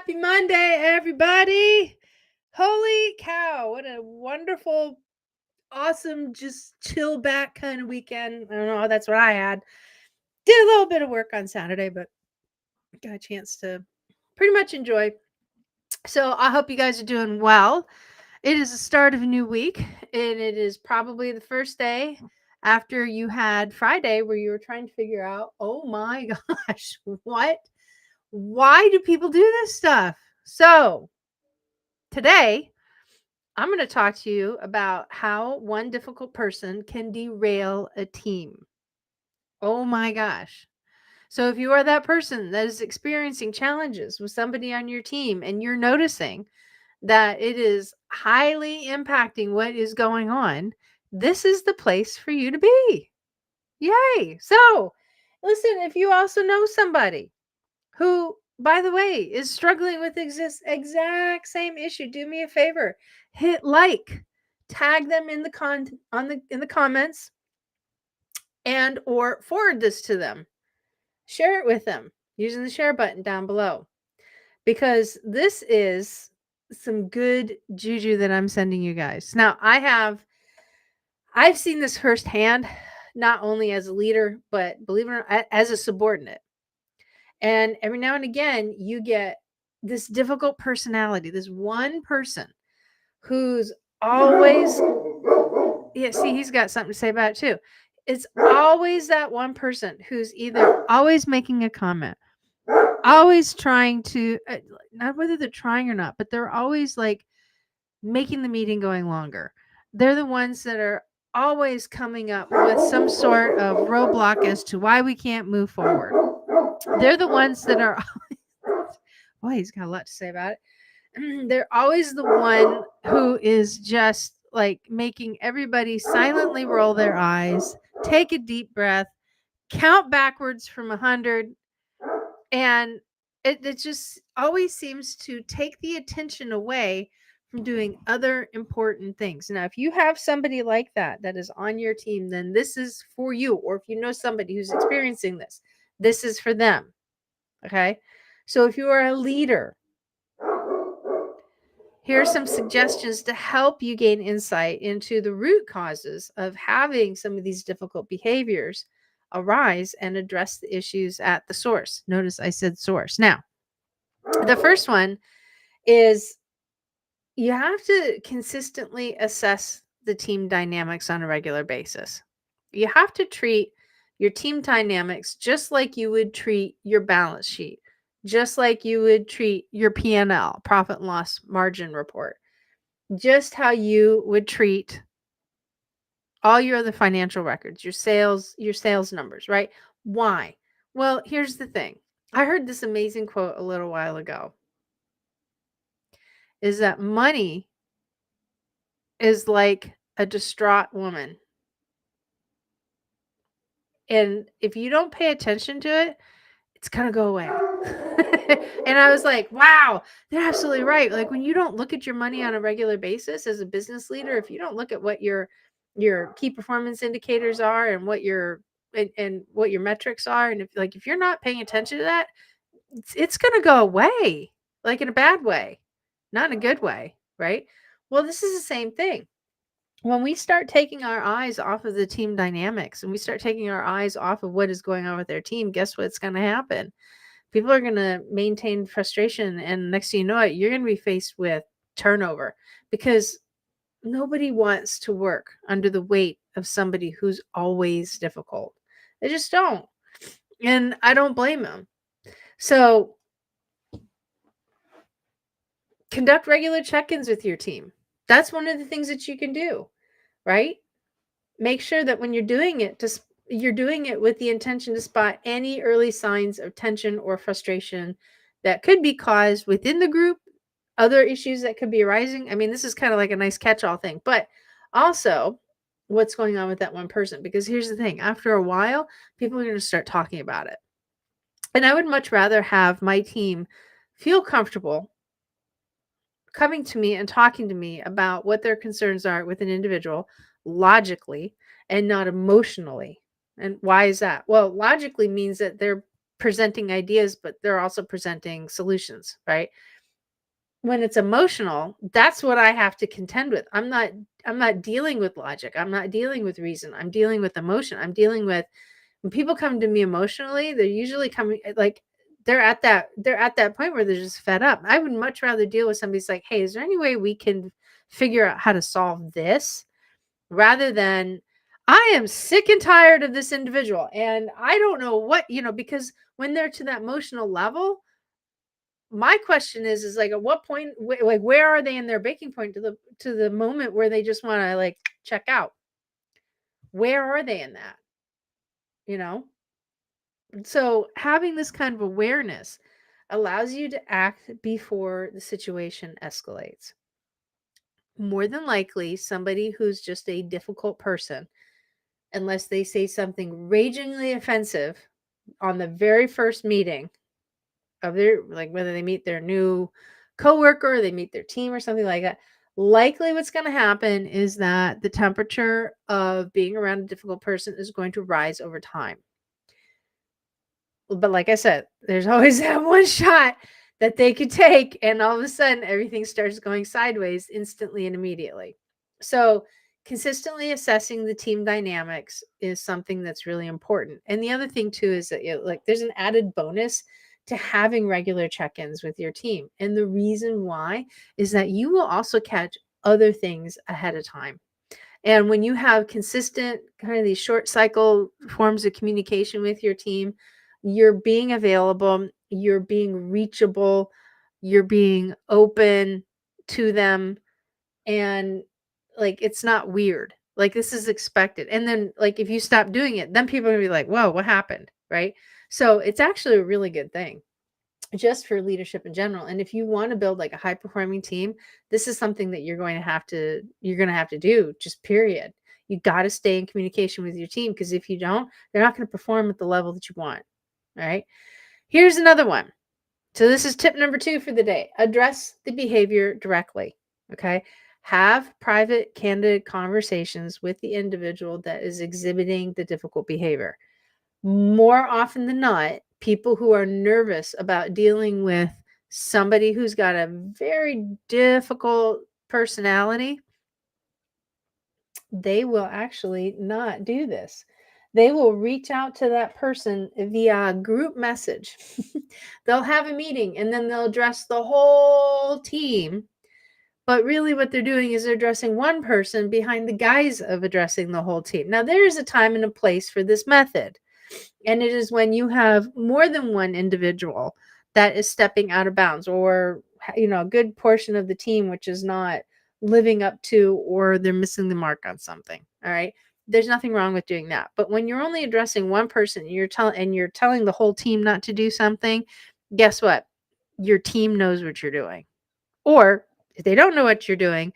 Happy Monday, everybody. Holy cow. What a wonderful, awesome, just chill back kind of weekend. I don't know. That's what I had. Did a little bit of work on Saturday, but got a chance to pretty much enjoy. So I hope you guys are doing well. It is the start of a new week, and it is probably the first day after you had Friday where you were trying to figure out, oh my gosh, what? Why do people do this stuff? So today, I'm going to talk to you about how one difficult person can derail a team. Oh my gosh. So, if you are that person that is experiencing challenges with somebody on your team and you're noticing that it is highly impacting what is going on, this is the place for you to be. Yay. So, listen, if you also know somebody who, by the way, is struggling with this exact same issue, do me a favor, hit like, tag them in the comments, and or forward this to them. Share it with them using the share button down below, because this is some good juju that I'm sending you guys. Now, I've seen this firsthand, not only as a leader, but believe it or not, as a subordinate. And every now and again, you get this difficult personality, this one person who's always, yeah, see, he's got something to say about it too. It's always that one person who's either always making a comment, always trying to, not whether they're trying or not, but they're always like making the meeting going longer. They're the ones that are always coming up with some sort of roadblock as to why we can't move forward. They're the ones that are, boy, he's got a lot to say about it. They're always the one who is just like making everybody silently roll their eyes, take a deep breath, count backwards from 100, and it just always seems to take the attention away from doing other important things. Now, if you have somebody like that is on your team, then this is for you. Or if you know somebody who's experiencing this, this is for them. Okay. So if you are a leader, here are some suggestions to help you gain insight into the root causes of having some of these difficult behaviors arise and address the issues at the source. Notice I said source. Now, the first one is you have to consistently assess the team dynamics on a regular basis. You have to treat your team dynamics just like you would treat your balance sheet, just like you would treat your P&L, profit and loss margin report, just how you would treat all your other financial records, your sales numbers, right? Why? Well, here's the thing. I heard this amazing quote a little while ago, is that money is like a distraught woman. And if you don't pay attention to it, it's going to go away. And I was like, wow, they're absolutely right. Like when you don't look at your money on a regular basis as a business leader, if you don't look at what your key performance indicators are and what your and what your metrics are, and if you're not paying attention to that, it's going to go away, like in a bad way, not in a good way, right? Well, this is the same thing. When we start taking our eyes off of the team dynamics and we start taking our eyes off of what is going on with their team, guess what's going to happen? People are going to maintain frustration. And next thing you know it, you're going to be faced with turnover, because nobody wants to work under the weight of somebody who's always difficult. They just don't. And I don't blame them. So conduct regular check-ins with your team. That's one of the things that you can do, right? Make sure that when you're doing it, you're doing it with the intention to spot any early signs of tension or frustration that could be caused within the group, other issues that could be arising. I mean, this is kind of like a nice catch-all thing, but also what's going on with that one person. Because here's the thing, after a while, people are going to start talking about it. And I would much rather have my team feel comfortable coming to me and talking to me about what their concerns are with an individual logically and not emotionally. And why is that? Well, logically means that they're presenting ideas, but they're also presenting solutions, right? when it's emotional, that's what I have to contend with. I'm not dealing with logic. I'm not dealing with reason. I'm dealing with emotion. I'm dealing with when people come to me emotionally, they're usually coming like they're at that point where they're just fed up. I would much rather deal with somebody's like, "Hey, is there any way we can figure out how to solve this?" rather than I am sick and tired of this individual and I don't know because when they're to that emotional level, my question is like at what point like where are they in their breaking point to the moment where they just want to like check out? Where are they in that? You know? So having this kind of awareness allows you to act before the situation escalates. More than likely, somebody who's just a difficult person, unless they say something ragingly offensive on the very first meeting of their like whether they meet their new coworker or they meet their team or something like that, likely what's going to happen is that the temperature of being around a difficult person is going to rise over time. But like I said, there's always that one shot that they could take, and all of a sudden everything starts going sideways instantly and immediately. So, consistently assessing the team dynamics is something that's really important. And the other thing too is that like there's an added bonus to having regular check-ins with your team. And the reason why is that you will also catch other things ahead of time. And when you have consistent kind of these short cycle forms of communication with your team, you're being available, you're being reachable, you're being open to them, and like it's not weird. Like this is expected. And then like if you stop doing it, then people are gonna be like, whoa, what happened? Right. So it's actually a really good thing just for leadership in general. And if you want to build like a high performing team, this is something that you're going to have to do, just period. You got to stay in communication with your team because if you don't, they're not going to perform at the level that you want. All right. Here's another one. So this is tip number 2 for the day. Address the behavior directly. Okay? Have private, candid conversations with the individual that is exhibiting the difficult behavior. More often than not, people who are nervous about dealing with somebody who's got a very difficult personality, they will actually not do this. They will reach out to that person via group message. They'll have a meeting and then they'll address the whole team. But really, what they're doing is they're addressing one person behind the guise of addressing the whole team. Now, there is a time and a place for this method. And it is when you have more than one individual that is stepping out of bounds or, a good portion of the team, which is not living up to or they're missing the mark on something. All right. There's nothing wrong with doing that. But when you're only addressing one person and you're telling the whole team not to do something, guess what? Your team knows what you're doing. Or if they don't know what you're doing,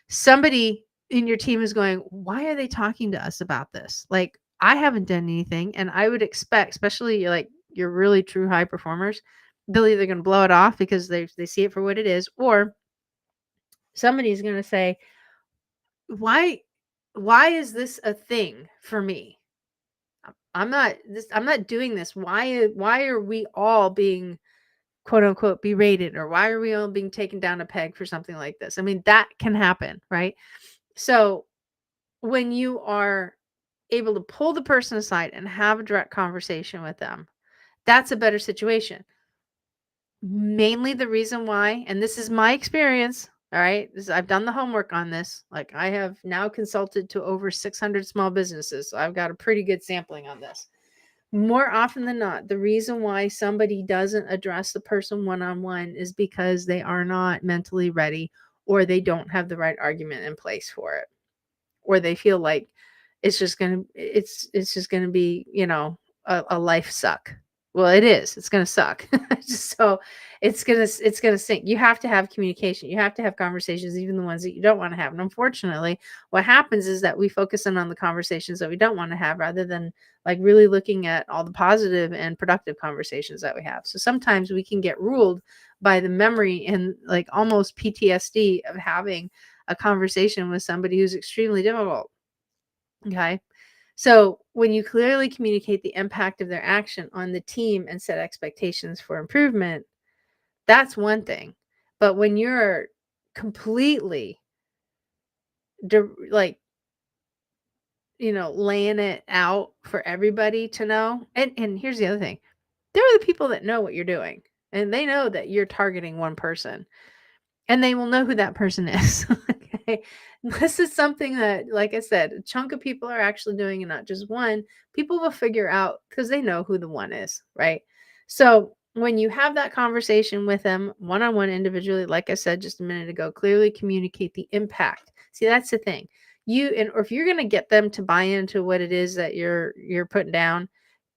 somebody in your team is going, why are they talking to us about this? Like, I haven't done anything. And I would expect, especially like you're really true high performers, they're either going to blow it off because they see it for what it is, or somebody's going to say, why why is this a thing for me? I'm not doing this. Why are we all being quote unquote berated, or why are we all being taken down a peg for something like this? I mean, that can happen, right? So when you are able to pull the person aside and have a direct conversation with them, that's a better situation. Mainly the reason why, and this is my experience, all right, I've done the homework on this. Like I have now consulted to over 600 small businesses. So I've got a pretty good sampling on this. More often than not, the reason why somebody doesn't address the person one-on-one is because they are not mentally ready or they don't have the right argument in place for it. Or they feel like it's just gonna be, a life suck. Well, it is. It's gonna suck. So it's gonna sink. You have to have communication. You have to have conversations, even the ones that you don't want to have. And unfortunately, what happens is that we focus in on the conversations that we don't want to have rather than like really looking at all the positive and productive conversations that we have. So sometimes we can get ruled by the memory and like almost PTSD of having a conversation with somebody who's extremely difficult. Okay. So when you clearly communicate the impact of their action on the team and set expectations for improvement, that's one thing. But when you're completely like, laying it out for everybody to know. And here's the other thing. There are the people that know what you're doing, and they know that you're targeting one person, and they will know who that person is. Okay. This is something that, like I said, a chunk of people are actually doing, and not just one. People will figure out because they know who the one is, right? So when you have that conversation with them one on one individually, like I said just a minute ago, clearly communicate the impact. See, that's the thing. Or if you're going to get them to buy into what it is that you're putting down,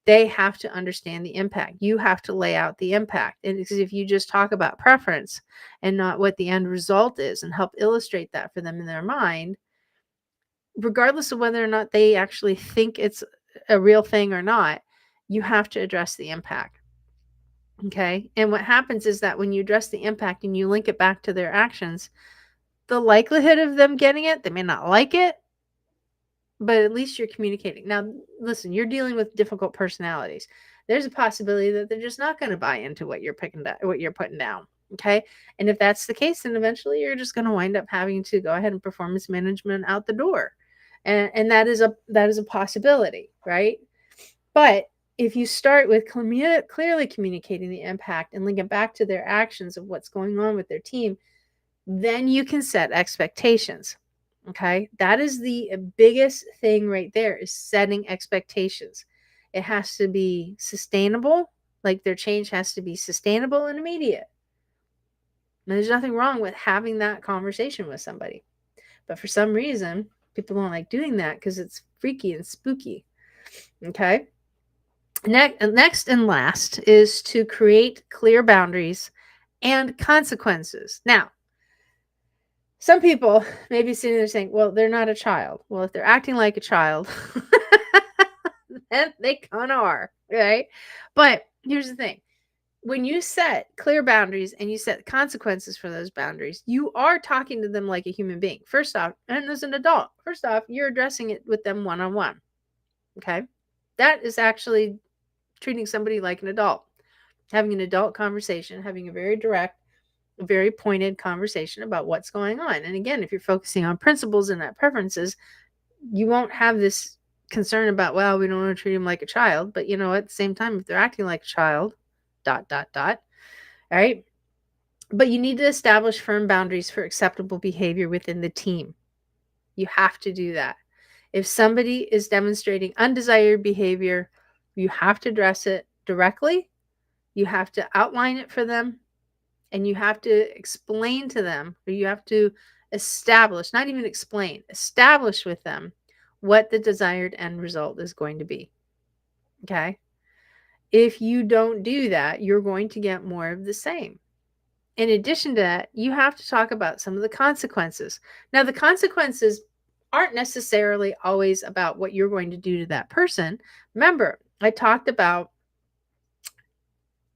they have to understand the impact. You have to lay out the impact. And because if you just talk about preference and not what the end result is and help illustrate that for them in their mind, regardless of whether or not they actually think it's a real thing or not, you have to address the impact. Okay. And what happens is that when you address the impact and you link it back to their actions, the likelihood of them getting it, they may not like it, but at least you're communicating. Now, listen, you're dealing with difficult personalities. There's a possibility that they're just not going to buy into what you're putting down. Okay. And if that's the case, then eventually you're just going to wind up having to go ahead and performance management out the door. And that is a possibility, right? But if you start with clearly communicating the impact and link it back to their actions of what's going on with their team, then you can set expectations. Okay. That is the biggest thing right there, is setting expectations. It has to be sustainable. Like, their change has to be sustainable and immediate. And there's nothing wrong with having that conversation with somebody. But for some reason, people don't like doing that because it's freaky and spooky. Okay. Next and last is to create clear boundaries and consequences. Now, some people may be sitting there saying, well, they're not a child. Well, if they're acting like a child, then they kind of are, right? But here's the thing. When you set clear boundaries and you set consequences for those boundaries, you are talking to them like a human being. First off, and as an adult, first off, you're addressing it with them one-on-one. Okay. That is actually treating somebody like an adult, having an adult conversation, having a very direct, very pointed conversation about what's going on. And again, if you're focusing on principles and not preferences, you won't have this concern about, well, we don't want to treat them like a child. But at the same time, if they're acting like a child, ... All right. But you need to establish firm boundaries for acceptable behavior within the team. You have to do that. If somebody is demonstrating undesired behavior, you have to address it directly. You have to outline it for them, and you have to explain to them, or you have to establish, not even explain, establish with them what the desired end result is going to be. Okay. If you don't do that, you're going to get more of the same. In addition to that, you have to talk about some of the consequences. Now, the consequences aren't necessarily always about what you're going to do to that person. Remember, I talked about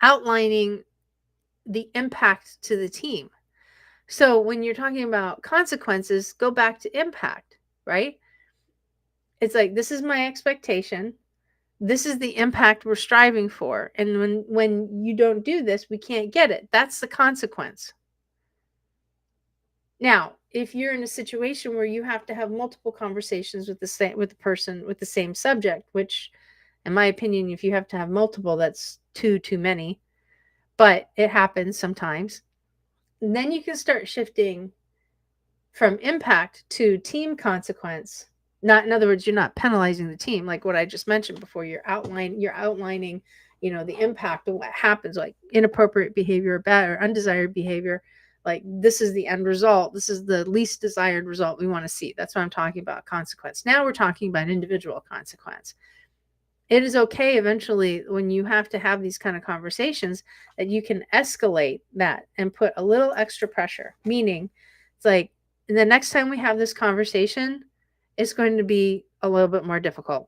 outlining the impact to the team. So when you're talking about consequences, go back to impact, right? It's like, this is my expectation. This is the impact we're striving for. And when you don't do this, we can't get it. That's the consequence. Now, if you're in a situation where you have to have multiple conversations with the person with the same subject, which in my opinion, if you have to have multiple, that's too many, but it happens sometimes. And then you can start shifting from impact to team consequence. Not, in other words, you're not penalizing the team, like what I just mentioned before. You're outlining, the impact of what happens, like inappropriate behavior, bad or undesired behavior. Like, this is the end result. This is the least desired result we want to see. That's what I'm talking about, consequence. Now we're talking about individual consequence. It is okay eventually, when you have to have these kind of conversations, that you can escalate that and put a little extra pressure. Meaning, it's like, the next time we have this conversation, it's going to be a little bit more difficult.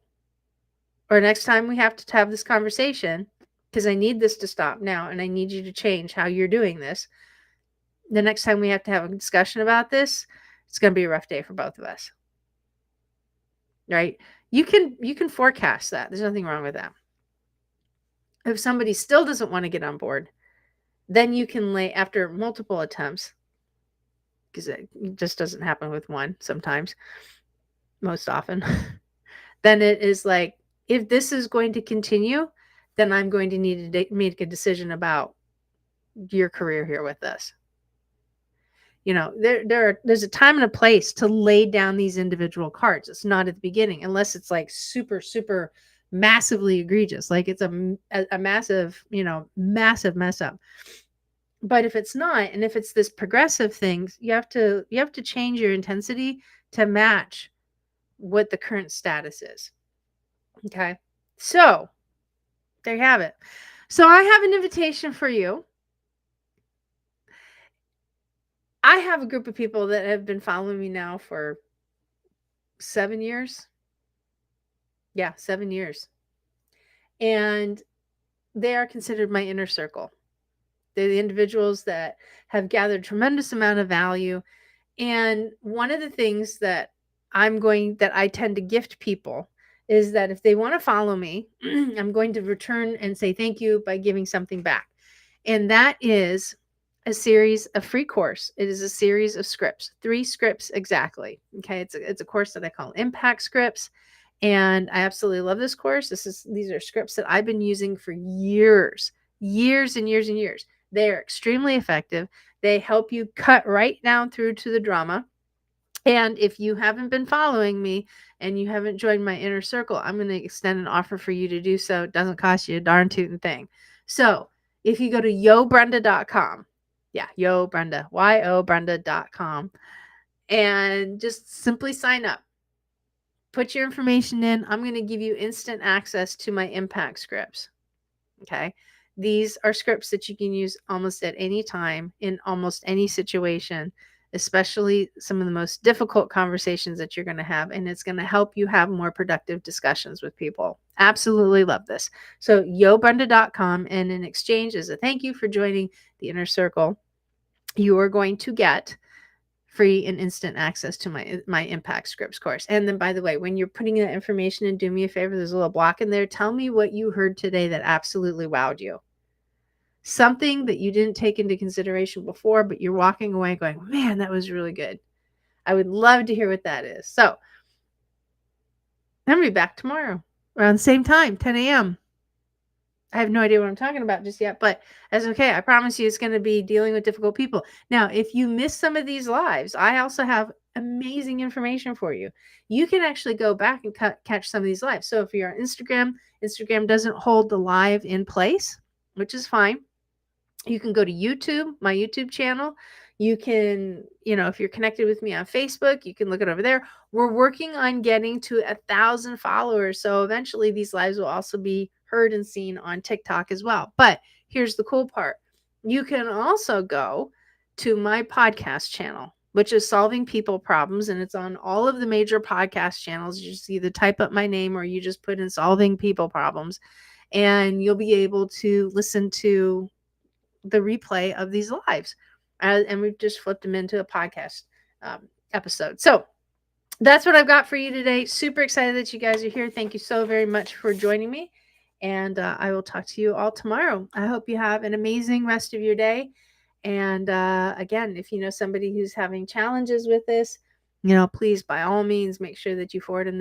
Or next time we have to have this conversation, because I need this to stop now and I need you to change how you're doing this. The next time we have to have a discussion about this, it's going to be a rough day for both of us. Right? You can forecast that. There's nothing wrong with that. If somebody still doesn't want to get on board, then you can lay, after multiple attempts, because it just doesn't happen with one sometimes, most often, then it is like, if this is going to continue, then I'm going to need to make a decision about your career here with this. There's a time and a place to lay down these individual cards. It's not at the beginning, unless it's like super, super massively egregious. Like it's a massive, massive mess up. But if it's not, and if it's this progressive thing, you have to change your intensity to match what the current status is. Okay. So there you have it. So I have an invitation for you. I have a group of people that have been following me now for 7 years. Yeah, 7 years. And they are considered my inner circle. They're the individuals that have gathered tremendous amount of value. And one of the things that I tend to gift people is that if they want to follow me, I'm going to return and say thank you by giving something back. And that is a series of free course. It is a series of scripts, 3 scripts exactly. Okay. It's a course that I call Impact Scripts. And I absolutely love this course. These are scripts that I've been using for years and years and years. They are extremely effective. They help you cut right down through to the drama. And if you haven't been following me and you haven't joined my inner circle, I'm going to extend an offer for you to do so. It doesn't cost you a darn tootin' thing. So if you go to yobrenda.com, yobrenda, yobrenda.com, and just simply sign up, put your information in. I'm going to give you instant access to my impact scripts. Okay. These are scripts that you can use almost at any time in almost any situation, especially some of the most difficult conversations that you're going to have. And it's going to help you have more productive discussions with people. Absolutely love this. So yobrenda.com, and in exchange, as a thank you for joining the inner circle, you are going to get free and instant access to my impact scripts course. And then, by the way, when you're putting that information in, do me a favor, there's a little block in there. Tell me what you heard today that absolutely wowed you. Something that you didn't take into consideration before, but you're walking away going, man, that was really good. I would love to hear what that is. So I'm going to be back tomorrow around the same time, 10 a.m. I have no idea what I'm talking about just yet, but that's okay. I promise you it's going to be dealing with difficult people. Now, if you miss some of these lives, I also have amazing information for you. You can actually go back and catch some of these lives. So if you're on Instagram doesn't hold the live in place, which is fine. You can go to YouTube, my YouTube channel. You can, if you're connected with me on Facebook, you can look it over there. We're working on getting to 1,000 followers. So eventually these lives will also be heard and seen on TikTok as well. But here's the cool part. You can also go to my podcast channel, which is Solving People Problems. And it's on all of the major podcast channels. You just either type up my name or you just put in Solving People Problems, and you'll be able to listen to the replay of these lives. And we've just flipped them into a podcast episode. So that's what I've got for you today. Super excited that you guys are here. Thank you so very much for joining me. And I will talk to you all tomorrow. I hope you have an amazing rest of your day. And again, if you know somebody who's having challenges with this, please, by all means, make sure that you forward them